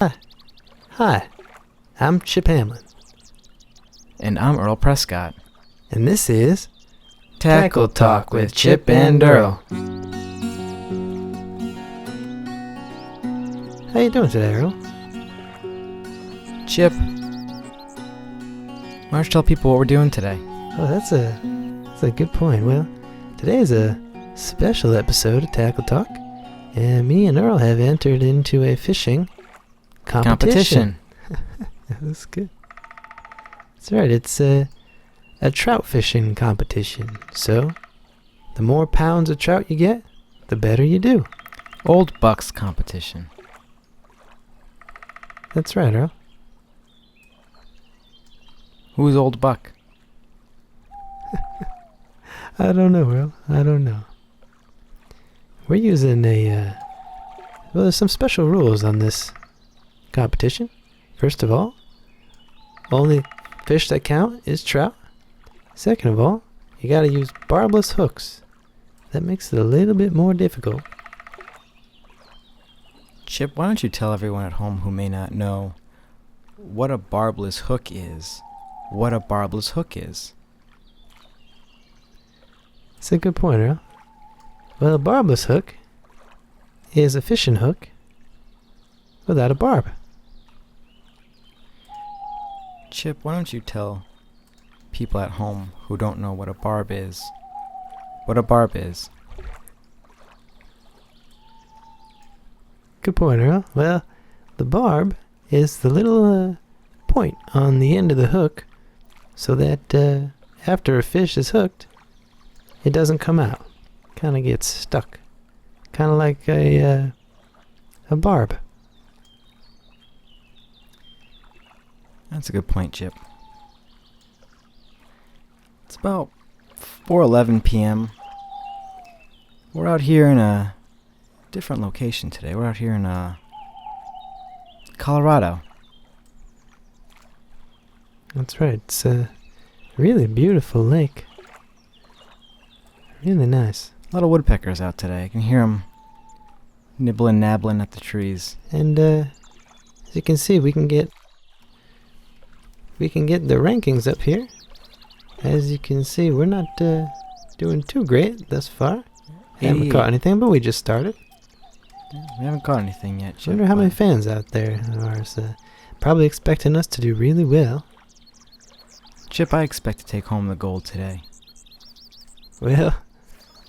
Hi, I'm Chip Hamlin, And I'm Earl Prescott. and this is Tackle Talk with Chip and Earl. How you doing today, Earl? Chip, why don't you tell people what we're doing today? Oh, that's a good point. Well, today is a special episode of Tackle Talk, and me and Earl have entered into a fishing competition. That's good. That's right. It's a trout fishing competition. So, the more pounds of trout you get, the better you do. Old Bucks competition. That's right, Earl. Who's Old Buck? I don't know, Earl. I don't know. We're using well, there's some special rules on this competition. First of all, only fish that count is trout. Second of all, you gotta use barbless hooks. That makes it a little bit more difficult. Chip, why don't you tell everyone at home who may not know what a barbless hook is? What a barbless hook is. That's a good point, Earl. Well, a barbless hook is a fishing hook without a barb. Chip, why don't you tell people at home who don't know what a barb is, what a barb is? Good point, Earl. Well, the barb is the little point on the end of the hook so that after a fish is hooked, it doesn't come out. Kind of gets stuck. Kind of like a barb. That's a good point, Chip. It's about 4:11 p.m. We're out here in a different location today. We're out here in Colorado. That's right. It's a really beautiful lake. Really nice. A lot of woodpeckers out today. I can hear them nibbling, nabbling at the trees. And as you can see, we can get the rankings up here. As you can see, we're not doing too great thus far. Haven't caught anything, but we just started. Yeah, we haven't caught anything yet, Chip. Wonder how many fans out there are. Probably expecting us to do really well. Chip, I expect to take home the gold today. Well,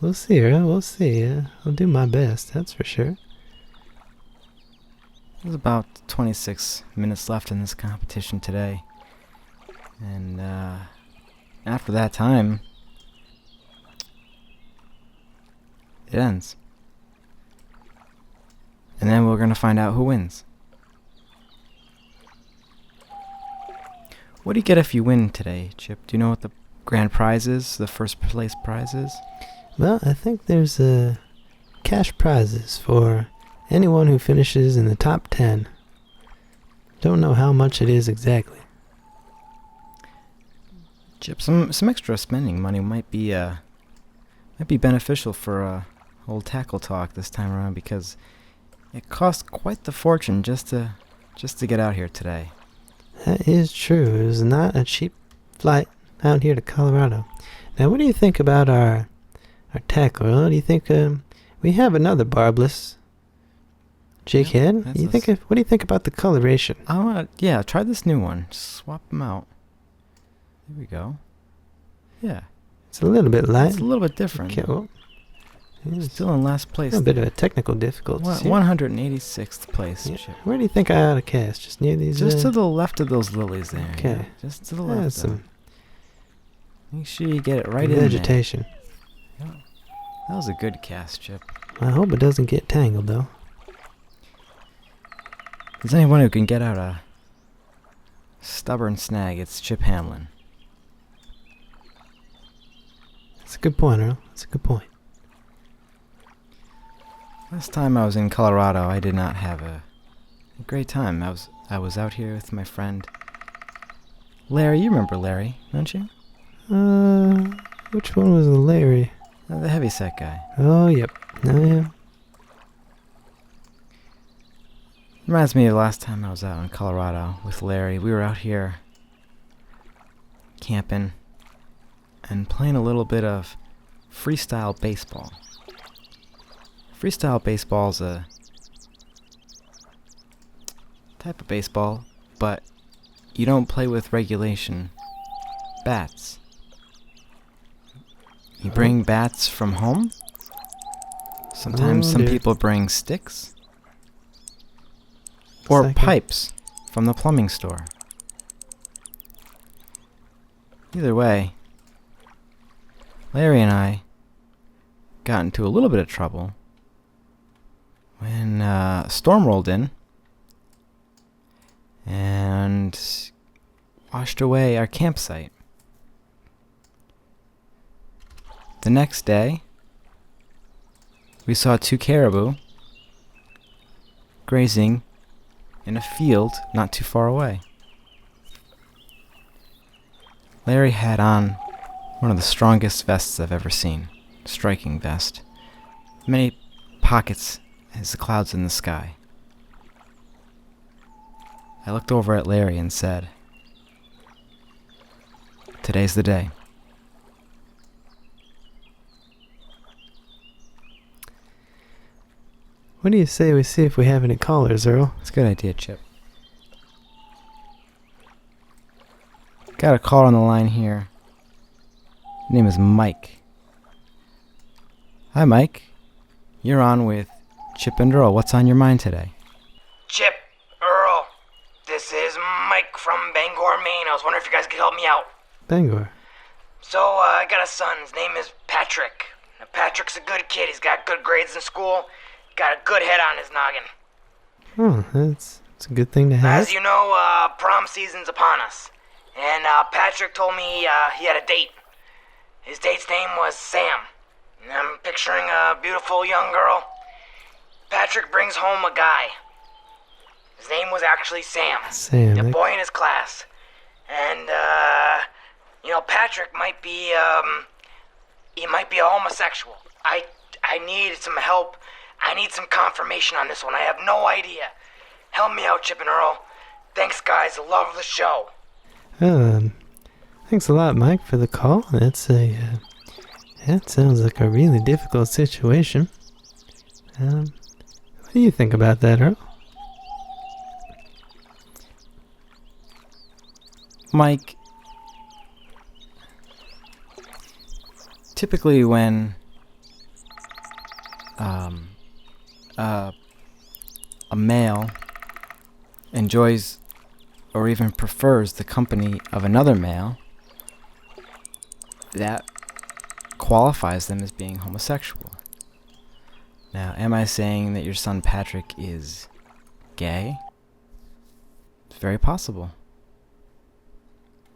we'll see, Earl. We'll see. I'll do my best, that's for sure. There's about 26 minutes left in this competition today. And after that time, it ends. And then we're going to find out who wins. What do you get if you win today, Chip? Do you know what the grand prize is? The first place prize is? Well, I think there's cash prizes for anyone who finishes in the top 10. Don't know how much it is exactly. Chip, some extra spending money might be beneficial for old Tackle Talk this time around, because it costs quite the fortune just to get out here today. That is true. It was not a cheap flight out here to Colorado. Now, what do you think about our tackle? Earl? Do you think we have another barbless jighead? What do you think about the coloration? Try this new one. Just swap them out. There we go. Yeah. It's a little bit light. It's a little bit different. Okay, well, Still in last place. A bit of a technical difficulty. 186th place. Yeah. Where do you think I ought to cast? Just near these? Just to the left of those lilies there. Okay. Yeah. Just to the left. Some Make sure you get it right in vegetation. there. Yeah. That was a good cast, Chip. I hope it doesn't get tangled, though. If there's anyone who can get out a stubborn snag, it's Chip Hamlin. That's a good point, Earl. That's a good point. Last time I was in Colorado, I did not have a great time. I was out here with my friend Larry. You remember Larry, don't you? Which one was the Larry? The heavyset guy. Oh, yep. Oh, yeah. Reminds me of the last time I was out in Colorado with Larry. We were out here camping and playing a little bit of freestyle baseball. Freestyle baseball is a type of baseball, but you don't play with regulation bats. You bring bats from home. Sometimes some people bring sticks or pipes from the plumbing store. Either way, Larry and I got into a little bit of trouble when a storm rolled in and washed away our campsite. The next day, we saw 2 caribou grazing in a field not too far away. Larry had on one of the strongest vests I've ever seen. Striking vest. Many pockets as the clouds in the sky. I looked over at Larry and said, "Today's the day." What do you say we see if we have any callers, Earl? It's a good idea, Chip. Got a call on the line here. His name is Mike. Hi, Mike. You're on with Chip and Earl. What's on your mind today? Chip, Earl, this is Mike from Bangor, Maine. I was wondering if you guys could help me out. Bangor. So, I got a son. His name is Patrick. Now, Patrick's a good kid. He's got good grades in school. Got a good head on his noggin. Oh, that's a good thing to have. As you know, prom season's upon us. And Patrick told me he had a date. His date's name was Sam. And I'm picturing a beautiful young girl. Patrick brings home a guy. His name was actually Sam. Sam. A boy in his class. And, Patrick might be, he might be a homosexual. I need some help. I need some confirmation on this one. I have no idea. Help me out, Chip and Earl. Thanks, guys. I love the show. Thanks a lot, Mike, for the call. That sounds like a really difficult situation. What do you think about that, Earl? Mike, typically when a male enjoys or even prefers the company of another male, that qualifies them as being homosexual. Now, am I saying that your son Patrick is gay? It's very possible.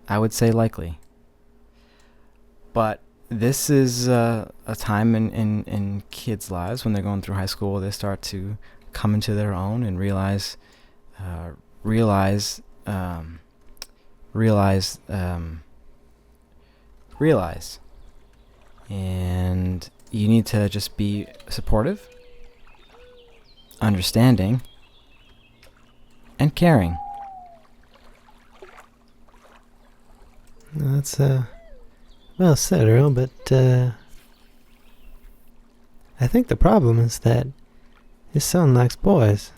I would say likely. But this is a time in kids' lives when they're going through high school where they start to come into their own and realize and you need to just be supportive, understanding, and caring. That's well said, Earl, but I think the problem is that his son likes boys.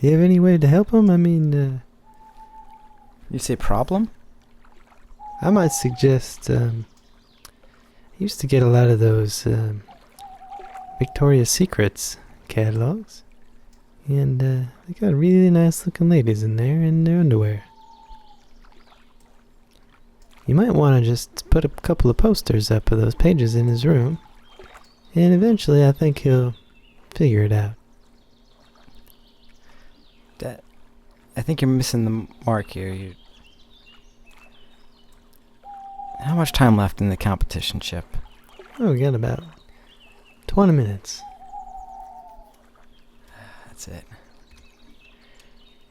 Do you have any way to help him? I mean, You say problem? I might suggest, I used to get a lot of those Victoria's Secrets catalogs, and they got really nice looking ladies in there in their underwear. You might want to just put a couple of posters up of those pages in his room, and eventually I think he'll figure it out. I think you're missing the mark here. How much time left in the competition, Chip? Oh, we got about 20 minutes. That's it.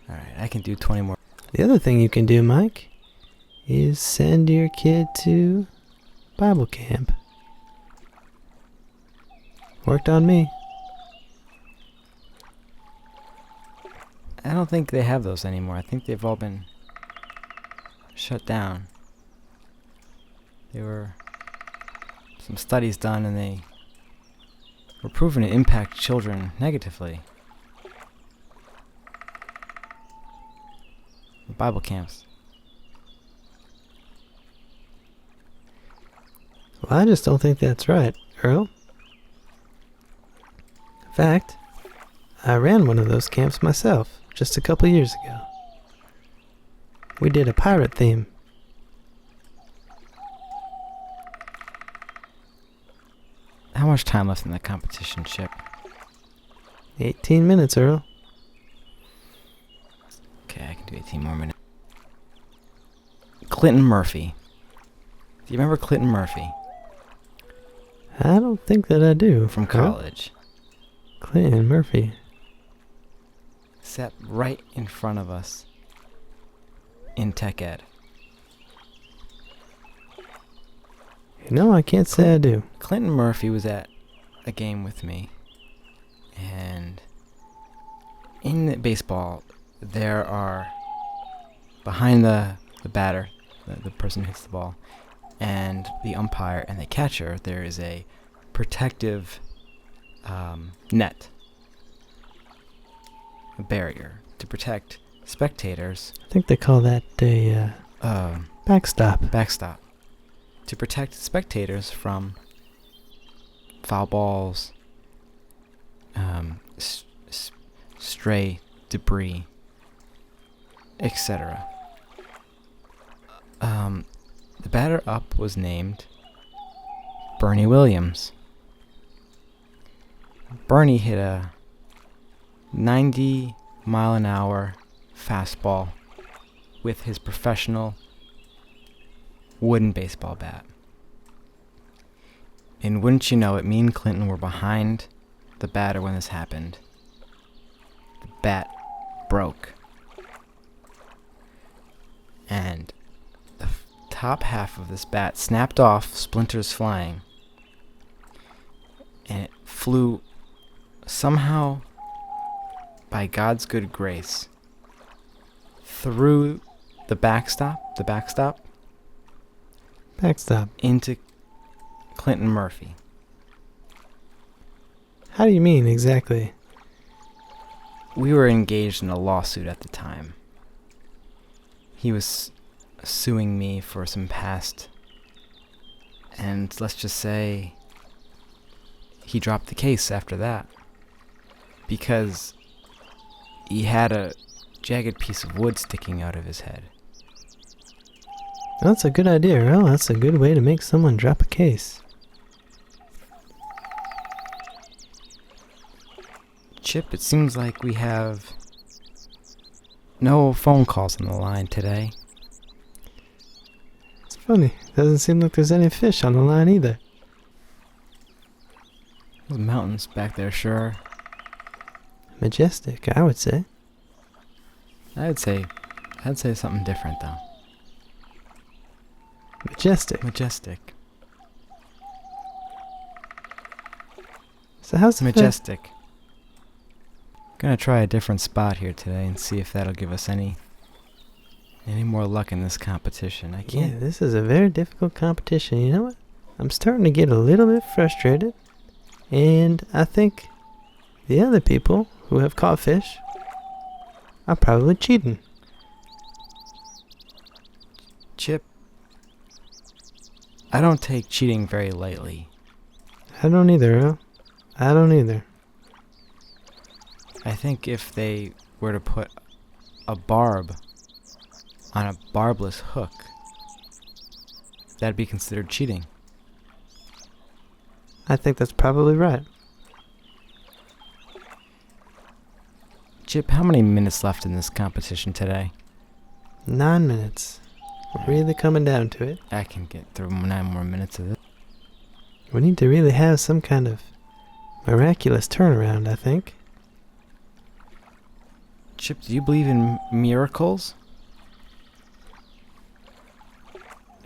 Alright, I can do 20 more. The other thing you can do, Mike, is send your kid to Bible camp. Worked on me. I don't think they have those anymore. I think they've all been shut down. There were some studies done and they were proven to impact children negatively. The Bible camps. Well, I just don't think that's right, Earl. In fact, I ran one of those camps myself just a couple years ago. We did a pirate theme. How much time left in the competition, Chip? 18 minutes, Earl. Okay, I can do 18 more minutes. Clinton Murphy. Do you remember Clinton Murphy? I don't think that I do. From Earl? college. Clinton Murphy. Sat right in front of us in tech ed. No, I can't say I do. Clinton Murphy was at a game with me, and in the baseball, there are, behind the batter, the person who hits the ball, and the umpire and the catcher, there is a protective net, a barrier to protect spectators. I think they call that a backstop. Backstop. To protect spectators from foul balls, stray debris, etc. The batter up was named Bernie Williams. Bernie hit a 90-mile-an-hour fastball with his professional wooden baseball bat. And wouldn't you know it, me and Clinton were behind the batter when this happened. The bat broke. And the top half of this bat snapped off, splinters flying. And it flew somehow, by God's good grace, through the backstop into Clinton Murphy. How do you mean exactly? We were engaged in a lawsuit at the time. He was suing me for some past, and let's just say he dropped the case after that because he had a jagged piece of wood sticking out of his head. Well, that's a good idea, Earl. That's a good way to make someone drop a case. Chip, it seems like we have no phone calls on the line today. It's funny. Doesn't seem like there's any fish on the line either. Those mountains back there sure. Majestic, I would say. I'd say something different though. Majestic. So how's the Majestic. Gonna try a different spot here today and see if that'll give us any more luck in this competition. I can't. Yeah, this is a very difficult competition. You know what? I'm starting to get a little bit frustrated, and I think the other people who have caught fish are probably cheating. Chip, I don't take cheating very lightly. I don't either, Earl. I don't either. I think if they were to put a barb on a barbless hook, that'd be considered cheating. I think that's probably right. Chip, how many minutes left in this competition today? 9 minutes. We're really coming down to it. I can get through 9 more minutes of this. We need to really have some kind of miraculous turnaround, I think. Chip, do you believe in miracles?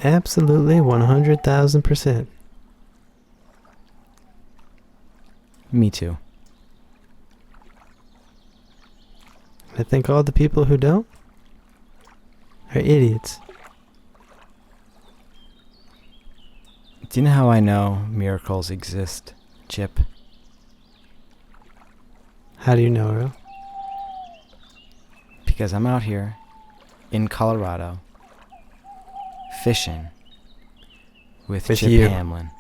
Absolutely, 100,000%. Me too. I think all the people who don't are idiots. Do you know how I know miracles exist, Chip? How do you know, Earl? Because I'm out here in Colorado fishing with Chip you. Hamlin.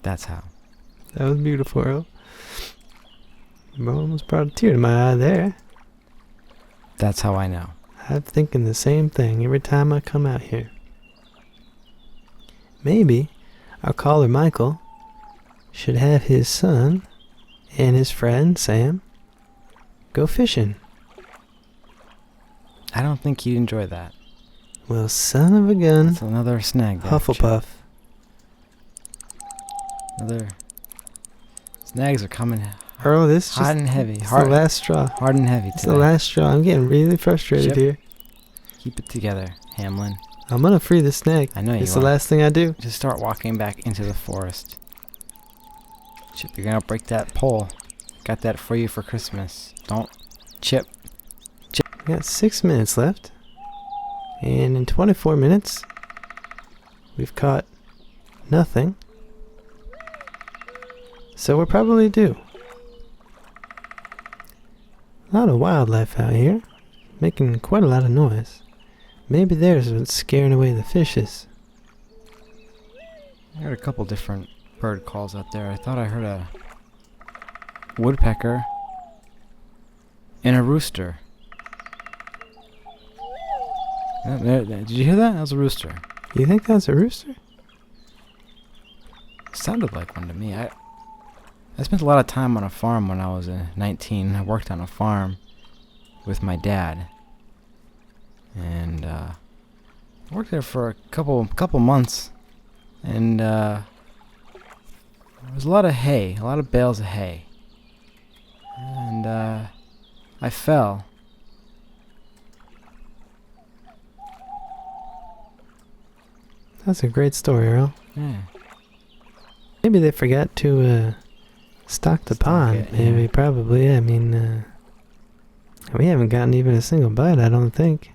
That's how. That was beautiful, Earl. You almost brought a tear to my eye there. That's how I know. I'm thinking the same thing every time I come out here. Maybe our caller Michael should have his son and his friend Sam go fishing. I don't think he'd enjoy that. Well, son of a gun. That's another snag there, Hufflepuff. Chip. Another... Snags are coming Earl, this is hot and heavy. the last straw. Hard and heavy It's today. the last straw. I'm getting really frustrated Chip. here. Keep it together, Hamlin. I'm gonna free the snake. I know you It's are. the last thing I do. Just start walking back into the forest. Chip, you're gonna break that pole. Got that for you for Christmas. Don't. Chip. We got 6 minutes left. And in 24 minutes, we've caught nothing. So we're probably due. A lot of wildlife out here, making quite a lot of noise. Maybe there's what's scaring away the fishes. I heard a couple different bird calls out there. I thought I heard a woodpecker and a rooster. Did you hear that? That was a rooster. You think that's a rooster? Sounded like one to me. I spent a lot of time on a farm when I was 19. I worked on a farm with my dad, and worked there for a couple months. And there was a lot of hay, a lot of bales of hay, and I fell. That's a great story, Earl. Yeah. Maybe they forgot to stock the Stock pond. it, Maybe, yeah. probably. I mean, we haven't gotten even a single bite, I don't think.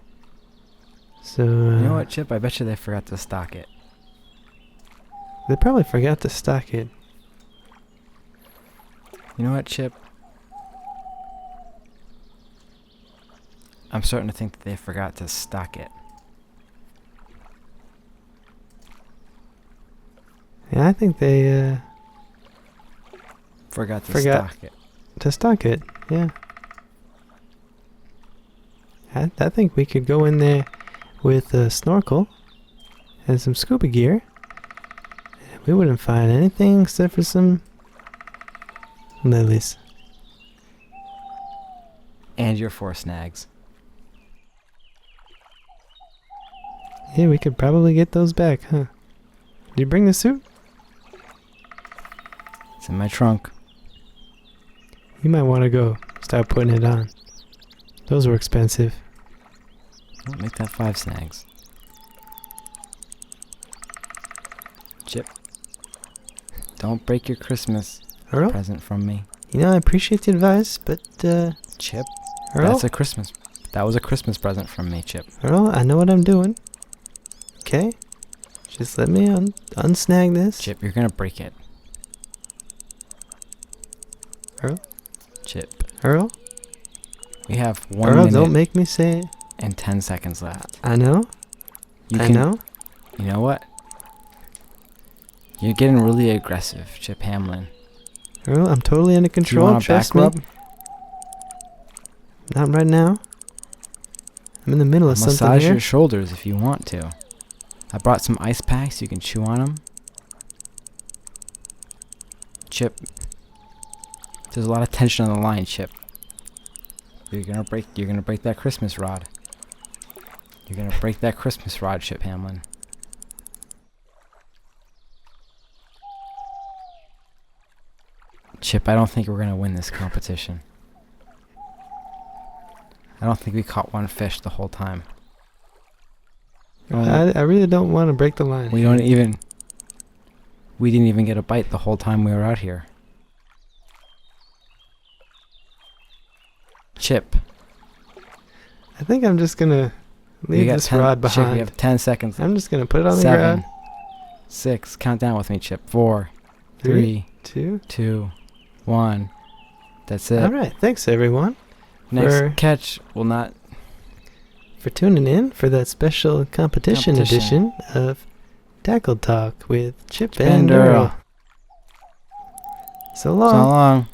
So, You know what, Chip? I bet you they forgot to stock it. They probably forgot to stock it. You know what, Chip? I'm starting to think that they forgot to stock it. Yeah, I think they, Forgot to Forgot. stock it. to stock it, yeah. I think we could go in there with a snorkel and some scuba gear. And we wouldn't find anything except for some lilies. And your 4 snags. Yeah, we could probably get those back, huh? Did you bring the suit? It's in my trunk. You might want to go start putting it on. Those were expensive. Don't make that 5 snags. Chip. Don't break your Christmas Earl? present from me. You know, I appreciate the advice, but, Chip. Earl? That was a Christmas present from me, Chip. Earl, I know what I'm doing. Okay? Just let me unsnag this. Chip, you're gonna break it. Earl? Chip. Earl? We have 1 Earl, minute don't make me say it. and 10 seconds left. I know. I know. You know what? You're getting really aggressive, Chip Hamlin. Earl, I'm totally under Do you control. want a back Trust me. rub? Not right now. I'm in the middle of something Massage here. your shoulders if you want to. I brought some ice packs. You can chew on them. Chip. There's a lot of tension on the line, Chip. You're gonna break that Christmas rod. You're gonna break that Christmas rod, Chip Hamlin. Chip, I don't think we're gonna win this competition. I don't think we caught 1 fish the whole time. I really don't want to break the line. We didn't even get a bite the whole time we were out here. Chip. I think I'm just gonna We leave got this 10 rod Chip, behind. we have 10 seconds. I'm just gonna put it on the 7, ground. 6. Count down with me, Chip. 4, 3, 3, 2. 2, 1. That's it. All right. Thanks everyone Next catch will not. for tuning in for that special competition edition of Tackle Talk with Chip and and Earl. Earl. So long. So long.